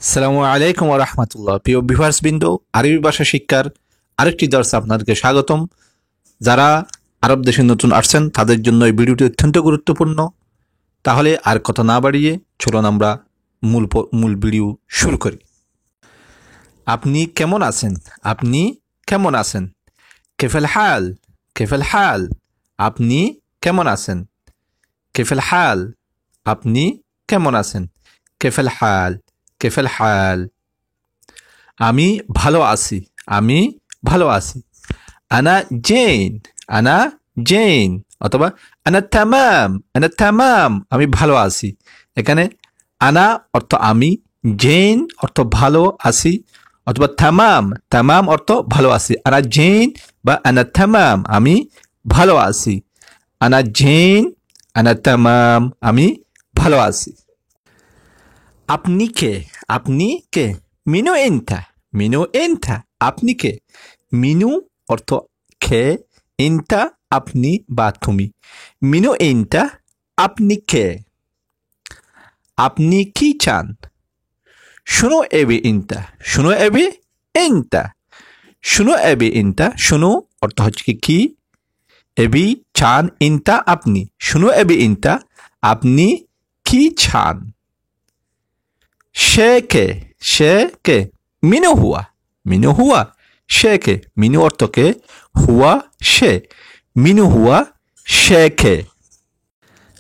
আসসালামু আলাইকুম ওয়া রাহমাতুল্লাহ। প্রিয় ভিউয়ার্স বিন্দু, আরবি ভাষা শিক্ষার আরেকটি দর্শে আপনাদেরকে স্বাগতম। যারা আরব দেশে নতুন আসছেন তাদের জন্য এই ভিডিওটি অত্যন্ত গুরুত্বপূর্ণ। তাহলে আর কথা না বাড়িয়ে চলুন আমরা মূল ভিডিও শুরু করি। আপনি কেমন আছেন? আপনি কেমন আছেন? কেফাল হাল? কেফাল হাল? আপনি কেমন আছেন? কেফাল হাল? আপনি কেমন আছেন? কেফাল হাল? কেফাল হাল? আমি ভালো আছি। আমি ভালো আছি। আনা জেন। আনা জেন অথবা আনা তামাম। আনা তামাম, আমি ভালো আছি। এখানে আনা অর্থ আমি, জেন অর্থ ভালো আছি, অথবা তামাম, তামাম অর্থ ভালো আছি। আনা জেন বা আনা তামাম, আমি ভালো আছি। আনা জেন, আনা তামাম, আমি ভালো আছি। আপনি কে? আপনি কে? মিনু এনতা। মিনু এনতা, আপনি কে? মিনু অর্থ কে, এনতা আপনি বা তুমি। মিনু এনতা, আপনি কে? আপনি কি চান? শুনো এবি ইনতা। শুনো এবি এনতা। শুনো এবি ইনতা, শুনো অর্থ হচ্ছে কি, এবি চান, ইনতা আপনি। শুনো এবি ইনতা, আপনি কি চান? সে কে? সে কে? মিনু হুয়া। মিনু হুয়া, সে কে? মিনু অর্থ কে, হুয়া সে। মিনু হুয়া, সে কে?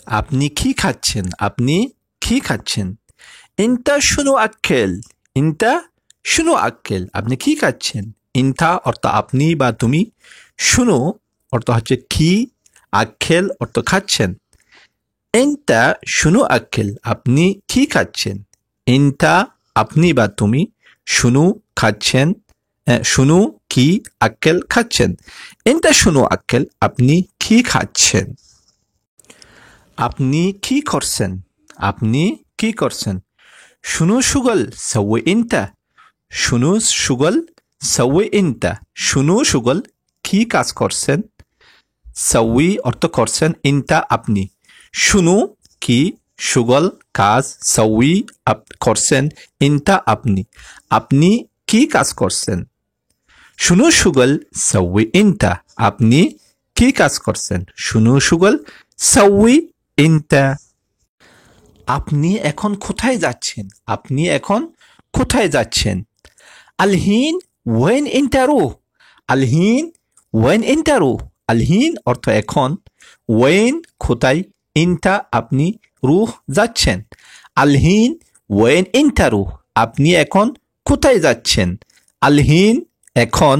আপনি কি খাচ্ছেন? আপনি কি খাচ্ছেন? ইনতা শুনু আক্কেল। ইনতা শুনু আক্কেল, আপনি কি খাচ্ছেন? ইনতা অর্থ আপনি বা তুমি, শুনু অর্থ হচ্ছে কি, আক্কেল অর্থ খাচ্ছেন। ইনতা শুনু আক্কেল, আপনি কি খাচ্ছেন? ইনতা আপনি বা তুমি, শুনু খাচ্ছেন, শুনু কি, আক্কেল খাচ্ছেন। ইনতা শুনু আক্কেল, আপনি কি খাচ্ছেন? আপনি কি করছেন? আপনি কি করছেন? শুনু সুগল সওয়ে ইনতা। শুনু সুগল সওয়ে ইনতা, শুনু সুগল কি কাজ করছেন? সউই অর্থ করছেন, ইনতা আপনি। শুনু কি, সুগল কাজ, সউই করছেন, ইনতা আপনি। আপনি কি কাজ করছেন? শুনু সুগল সউই ইনতা, আপনি কি কাজ করছেন? শুনু সুগল সউই ইনতা। আপনি এখন কোথায় যাচ্ছেন? আপনি এখন কোথায় যাচ্ছেন? আলহিন ওয়েন ইন্টারু। আলহিন ওয়েন ইন্টারু। আলহিন অর্থ এখন, ওয়েন কোথায়, ইনটা আপনি, রুহ যাচ্ছেন। আলহিন ওয়েন ইন্টারু, আপনি এখন কোথায় যাচ্ছেন? আলহিন এখন,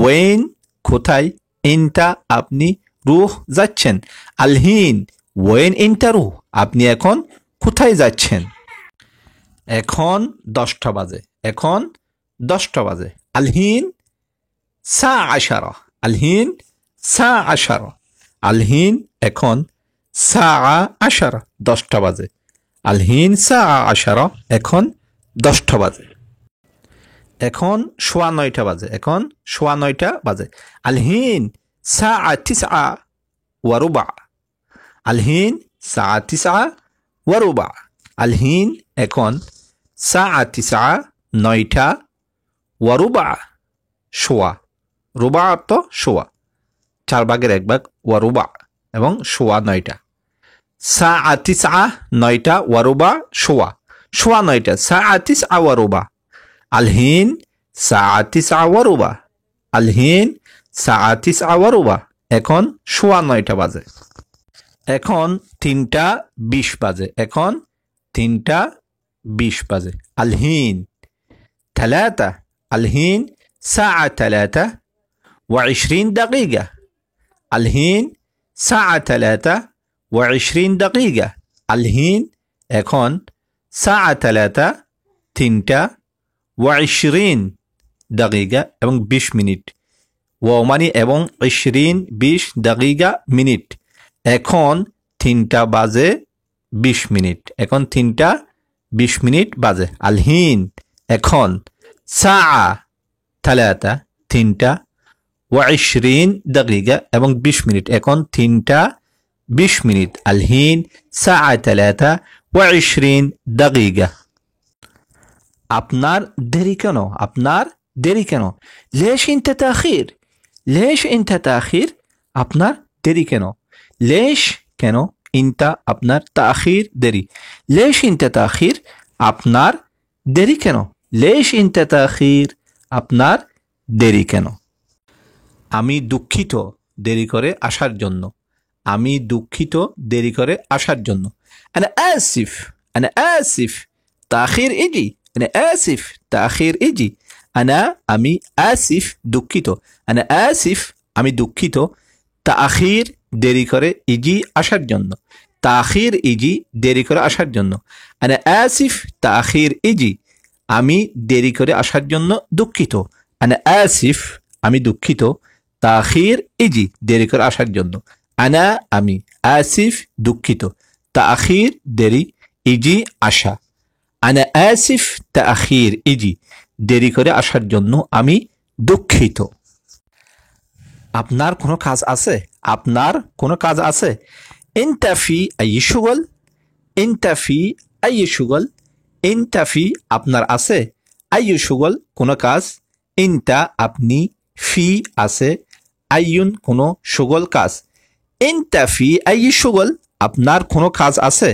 ওয়েন কোথায়, ইনটা আপনি, রুহ যাচ্ছেন। আলহিন ওয়েন ইন্টারু, আপনি এখন কোথায় যাচ্ছেন? এখন 10টা বাজে। এখন 10টা বাজে। আলহিন সা আশারা। আলহিন সা আশারা। আলহিন এখন, সা আশারা 10টা বাজে। আলহিন সা আশারা, এখন 10টা বাজে। এখন 9:15 বাজে। এখন 9:15 বাজে। আলহিন সা তিসআ ওয়া রুবা। আলহিন সা তিসআ ওয়া রুবা। আলহিন এখন, সা তিসআ 9টা, ওয়া রুবা সোয়া। রুবা অর্থ সোয়া, 4 ভাগের 1 ভাগ, ওয়া রুবা এবং সোয়া 9টা। সা তিসআ 9টা, ওয়া রুবা সোয়া। সোয়া 9টা, সা তিসআ ওয়া রুবা। আলহিন সা তিসআ ওয়া রুবা। আলহিন সা তিসআ ওয়া রুবা, এখন সোয়া 9টা বাজে। এখন 3:20 বাজে। এখন 3:20 বাজে। আলহিন ثلاثة। الحين ساعة 3:20 الحين ساعة 3:20 الحين এখন, ساعة 3:20 এবং 20 মিনিট। ওয়াও মানে এবং, 20 দাকিকা মিনিট। এখন 3টা বাজে 20 মিনিট। এখন 3:20 মিনিট বাজে। আলহিন এখন, সা 3:20 এবং 20 মিনিট। এখন 3:20 মিনিট। আলহিন সা 3:20। আপনার দেরি কেন? আপনার দেরি কেন? লেশ ইনতা তাখির? লেশ ইনতা তাখির? আপনার দেরি কেন? লেশ কেন? ইনতা আপনার, তাখির দেরি। লেশ ইনতা তাখির? আপনার দেরি কেন? লেশ ইনতা তাখির? আপনার দেরি কেন? আমি দুঃখিত দেরি করে আসার জন্য। আমি দুঃখিত দেরি করে আসার জন্য। أنا آسف. أنا آسف تأخير إجي. أنا آسف تأخير إجي. আমি আসিফ দুঃখিত। أنا آسف আমি দুঃখিত। তাখির দেরি করে, ইজি আসার জন্য। তাখির ইজি দেরি করে আসার জন্য। أنا آسف تأخير إجي আমি দেরি করে আসার জন্য দুঃখিত। أنا آسف আমি দুঃখিত। তাখির ইজি দেরি করে আসার জন্য। আনা আমি, আসিফ দুঃখিত, তাখির দেরি, ইজি আসা। আনা আসিফ তাখির ইজি দেরি করে আসার জন্য আমি দুঃখিত। আপনার কোনো কাজ আছে? আপনার কোনো কাজ আছে? ইনতা ফি আই শুগল? ইনতা ফি আই শুগল? ইনতা ফি আপনার আছে, আই শুগল কোনো কাজ, ইনতা আপনি, ফি আছে, আইয়ুন কোনো শুগল কাজ। ইনতা ফি আই শুগল? আপনার কোনো কাজ আছে?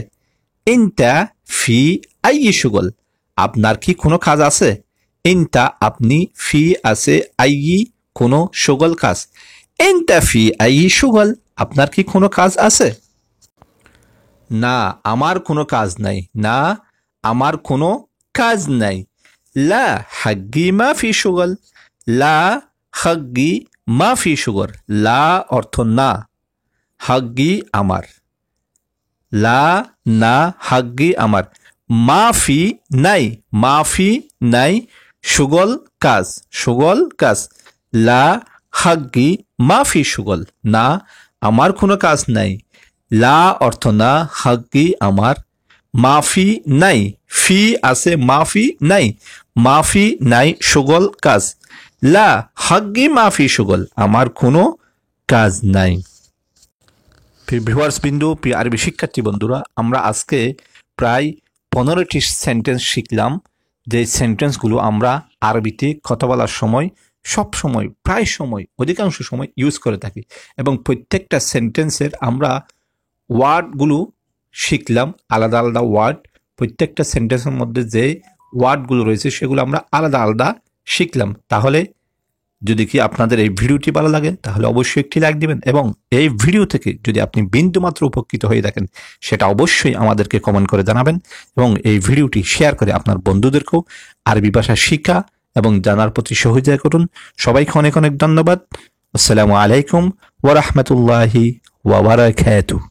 ইনতা ফি আই শুগল? আপনার কি কোনো কাজ আছে? ইনতা আপনি, ফি আছে, আই কোনো শুগল কাজ। ইনতা ফি আই শুগল? আপনার কি কোনো কাজ আছে? না আমার কোনো কাজ নাই। না আমার কোনো কাজ নাই। লা হাগ্গি মা ফি শুগল? লা হাগ্গি মা ফি শুগল? লা অর্থ না, হাগ্গি আমার। লা না, হাগ্গি আমার। মাফি নাই, মাফি নাই, শুগল কাজ, শুগল কাজ। লা হাগ্গি মাফি শুগল? না আমার কোনো কাজ নাই। লা অর্থ না, হাগ্গি আমার। মাফি নাই, ফি আছে, মাফি নাই, মাফি নাই শুগল কাজ। লা হাগ্গি মাফি শুগল? আমার কোনো কাজ নাই। ভিউয়ার্স বিন্দু, প্রিয় আরবি শিক্ষার্থী বন্ধুরা, আমরা আজকে প্রায় 15টি সেন্টেন্স শিখলাম। যে সেন্টেন্সগুলো আমরা আরবিতে কথা বলার সময় সব সময়, প্রায় সময়, অধিকাংশ সময় ইউজ করে থাকি, এবং প্রত্যেকটা সেন্টেন্সের আমরা ওয়ার্ডগুলো শিখলাম, আলাদা আলাদা ওয়ার্ড। প্রত্যেকটা সেন্টেন্সের মধ্যে যে ওয়ার্ডগুলো রয়েছে সেগুলো আমরা আলাদা আলাদা শিখলাম। তাহলে যদি কি আপনাদের এই ভিডিওটি ভালো লাগে তাহলে অবশ্যই একটি লাইক দিবেন, এবং এই ভিডিও থেকে যদি আপনি বিন্দুমাত্র উপকৃত হয়ে থাকেন সেটা অবশ্যই আমাদেরকে কমেন্ট করে জানাবেন, এবং এই ভিডিওটি শেয়ার করে আপনার বন্ধুদেরকেও আরবি ভাষা শিক্ষা এবং জানার প্রতি সহযোগিতা করুন। সবাইকে অনেক অনেক ধন্যবাদ। আসসালামু আলাইকুম ওয়া রাহমাতুল্লাহি ওয়া বারাকাতুহু।